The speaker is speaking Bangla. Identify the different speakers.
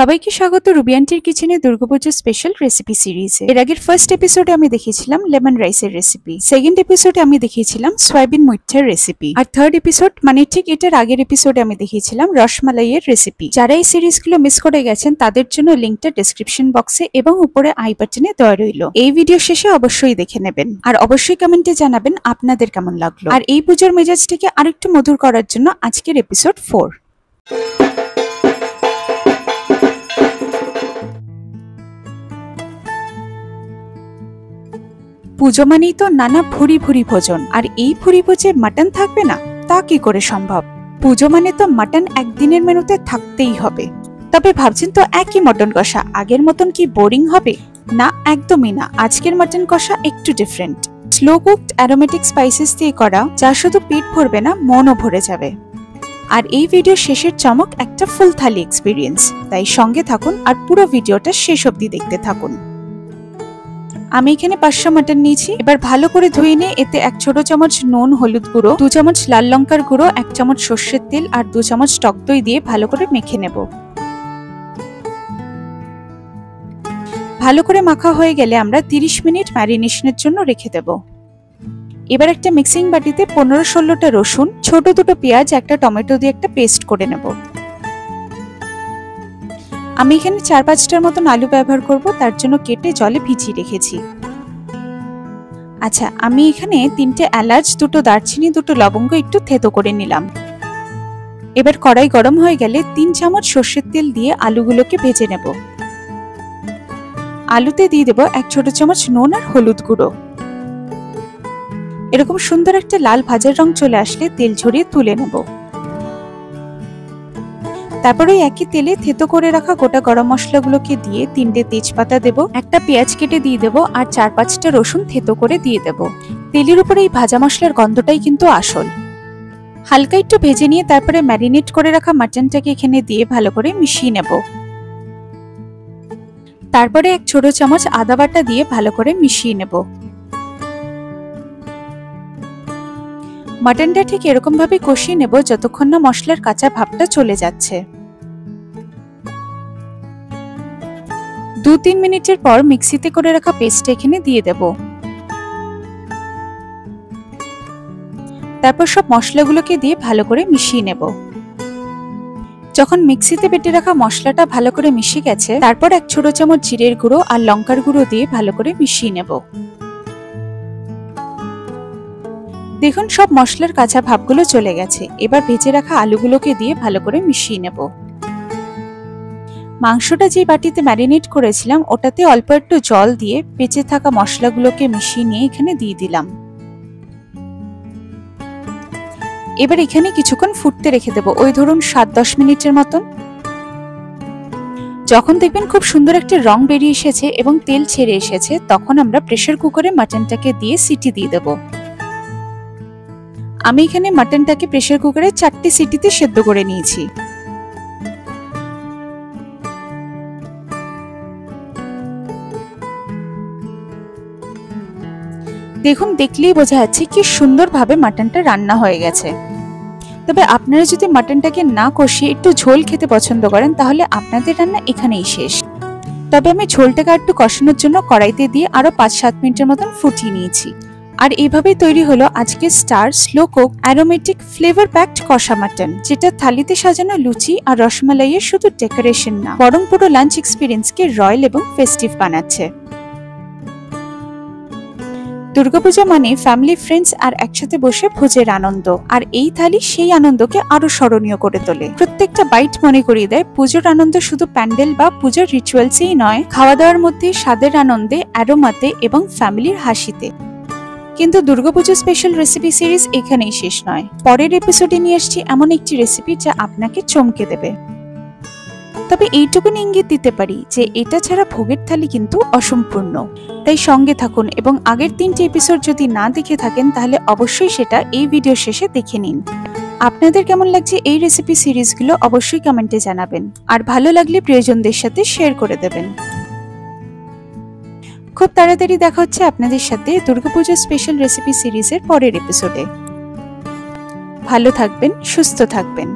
Speaker 1: সবাইকে স্বাগত রুবি আন্টির কিচেনে দুর্গাপূজার স্পেশাল রেসিপি সিরিজে। এর আগের ফার্স্ট এপিসোডে আমি দেখিয়েছিলাম লেমন রাইসের রেসিপি, সেকেন্ড এপিসোডে আমি দেখিয়েছিলাম সয়াবিন মুইঠের রেসিপি, আর থার্ড এপিসোড মানে ঠিক এটার আগের এপিসোডে আমি দেখিয়েছিলাম রসমালাইয়ের রেসিপি। যারা এই সিরিজগুলো মিস করে গেছেন তাদের জন্য লিঙ্কটা ডেসক্রিপশন বক্সে এবং উপরে আই বাটনে দেওয়া রইল। এই ভিডিও শেষে অবশ্যই দেখে নেবেন, আর অবশ্যই কমেন্টে জানাবেন আপনাদের কেমন লাগলো। আর এই পুজোর মেজাজটাকে আরেকটু মধুর করার জন্য আজকের এপিসোড 4। পুজো মানেই তো নানা ভুরি ভুরি ভোজন, আর এই ভুরি ভোজে মাটন থাকবে না তা কি করে সম্ভব? পুজো মানে তো মাটন একদিনের মেনুতে থাকতেই হবে। তবে ভাবছেন তো একই মটন কষা, আগের মতন কি বোরিং হবে? না, একদমই না। আজকের মটন কষা একটু different, slow cooked aromatic spices দিয়ে করা, যা শুধু পেট ভরবে না, মনও ভরে যাবে। আর এই ভিডিও শেষের চমক একটা ফুল থালি এক্সপিরিয়েন্স, তাই সঙ্গে থাকুন আর পুরো ভিডিওটা শেষ অবধি দেখতে থাকুন। আমি এখানে 500 মাটন নিয়েছি। এবার ভালো করে ধুয়ে নিয়ে এতে 1 ছোট চামচ নুন, হলুদ গুঁড়ো, 2 চামচ লাল লঙ্কার গুঁড়ো, 1 চামচ সর্ষের তেল আর 2 চামচ টক দই দিয়ে ভালো করে মেখে নেব। ভালো করে মাখা হয়ে গেলে আমরা 30 মিনিট ম্যারিনেশনের জন্য রেখে দেব। এবার একটা মিক্সিং বাটিতে 15-16টা রসুন, ছোট দুটো পেঁয়াজ, একটা টমেটো দিয়ে একটা পেস্ট করে নেব। আমি এখানে 4-5টার মতন আলু ব্যবহার করব, তার জন্য কেটে জলে ভিজিয়ে রেখেছি। আচ্ছা, আমি এখানে 3টে এলাচ, 2টো দারচিনি, 2টো লবঙ্গ একটু থেতো করে নিলাম। এবার কড়াই গরম হয়ে গেলে 3 চামচ সর্ষের তেল দিয়ে আলুগুলোকে ভেজে নেব। আলুতে দিয়ে দেব 1 ছোট চামচ নুন আর হলুদ গুঁড়ো। এরকম সুন্দর একটা লাল ভাজার রং চলে আসলে তেল ঝরিয়ে তুলে নেব। তারপরে একই তেলে থেতো করে রাখা গোটা গরম মশলাগুলোকে দিয়ে 3টে তেজপাতা দেব, একটা পেঁয়াজ কেটে দিয়ে দেব আর 4-5টা রসুন থেতো করে দিয়ে দেব। তেলের উপরে এই ভাজা মশলার গন্ধটাই কিন্তু আসল। হালকা একটু ভেজে নিয়ে তারপরে ম্যারিনেট করে রাখা মাটনটাকে এখানে দিয়ে ভালো করে মিশিয়ে নেব। তারপরে 1 ছোট চামচ আদা বাটা দিয়ে ভালো করে মিশিয়ে নেব। মাটনটা ঠিক এরকম ভাবে কষিয়ে নেব যতক্ষণ না মশলার কাঁচা ভাবটা চলে যাচ্ছে। 2-3 মিনিটের পর মিক্সিতে করে রাখা পেস্টটা এখানে দিয়ে দেব। তারপর সব মশলাগুলোকে দিয়ে ভালো করে মিশিয়ে নেব। যখন মিক্সিতে বেটে রাখা মশলাটা ভালো করে মিশে গেছে, তারপর 1 ছোট চামচ জিরের গুঁড়ো আর লঙ্কার গুঁড়ো দিয়ে ভালো করে মিশিয়ে নেব। দেখুন সব মশলার কাঁচা ভাবগুলো চলে গেছে। এবার ভেজে রাখা আলুগুলোকে দিয়ে ভালো করে মিশিয়ে নেব। মাংসটা যে বাটিতে ম্যারিনেট করেছিলাম ওটাতে অল্প একটু জল দিয়ে বেঁচে থাকা মশলাগুলোকে মিশিয়ে নিয়ে এখানে দিয়ে দিলাম। এবার এখানে কিছুক্ষণ ফুটতে রেখে দেব, ওই ধরুন 7-10 মিনিটের মতন। যখন দেখবেন খুব সুন্দর একটা রং বেরিয়ে এসেছে এবং তেল ছেড়ে এসেছে, তখন আমরা প্রেসার কুকারে মাটনটাকে দিয়ে সিটি দিয়ে দেব। আমি এখানে মাটনটাকে প্রেসার কুকারে 4টে সিটিতে সেদ্ধ করে নিয়েছি। দেখুন, দেখলেই বোঝা যাচ্ছে কি সুন্দরভাবে মাটনটা রান্না হয়ে গেছে। তবে আপনারা যদি মাটনটাকে না কষিয়ে একটু ঝোল খেতে পছন্দ করেন তাহলে আপনাদের রান্না এখানেই শেষ। তবে আমি ঝোলটাকে একটু কষানোর জন্য কড়াইতে দিয়ে আরো 5-7 মিনিটের মতন ফুটিয়ে নিয়েছি। আর এইভাবেই তৈরি হলো আজকের star slow cook aromatic flavour packed কষা মাটন, যেটা থালিতে সাজানো লুচি আর রসমালাইয়ের শুধু ডেকোরেশন না, বরং পুরো লাঞ্চ এক্সপিরিয়েন্সকে রয়্যাল এবং ফেস্টিভ বানাচ্ছে। দুর্গাপূজা মানে ফ্যামিলি, ফ্রেন্ডস আর একসাথে বসে ভোজের আনন্দ, আর এই থালি সেই আনন্দকে আরো স্মরণীয় করে তোলে। প্রত্যেকটা বাইট মনে করিয়ে দেয় পুজোর আনন্দ শুধু প্যান্ডেল বা পুজোর রিচুয়ালসেই নয়, খাওয়া দাওয়ার মধ্যে স্বাদের আনন্দে, অ্যারোমাতে এবং ফ্যামিলির হাসিতে। কিন্তু দুর্গাপূজা স্পেশাল রেসিপি সিরিজ এখানেই শেষ নয়। পরের এপিসোডে নিয়ে আসছি এমন একটি রেসিপি যা আপনাকে চমকে দেবে। তবে এইটুকুন ইঙ্গিত দিতে পারি যে এটা ছাড়া ভোগের থালি কিন্তু অসম্পূর্ণ। তাই সঙ্গে থাকুন এবং আগের 3টে এপিসোড যদি না দেখে থাকেন তাহলে অবশ্যই সেটা এই ভিডিও শেষে দেখে নিন। আপনাদের কেমন লাগছে এই রেসিপি সিরিজগুলো অবশ্যই কমেন্টে জানাবেন, আর ভালো লাগলে প্রিয়জনদের সাথে শেয়ার করে দেবেন। খুব তাড়াতাড়ি দেখা হচ্ছে আপনাদের সাথে দুর্গাপূজা স্পেশাল রেসিপি সিরিজের পরের এপিসোডে। ভালো থাকবেন, সুস্থ থাকবেন।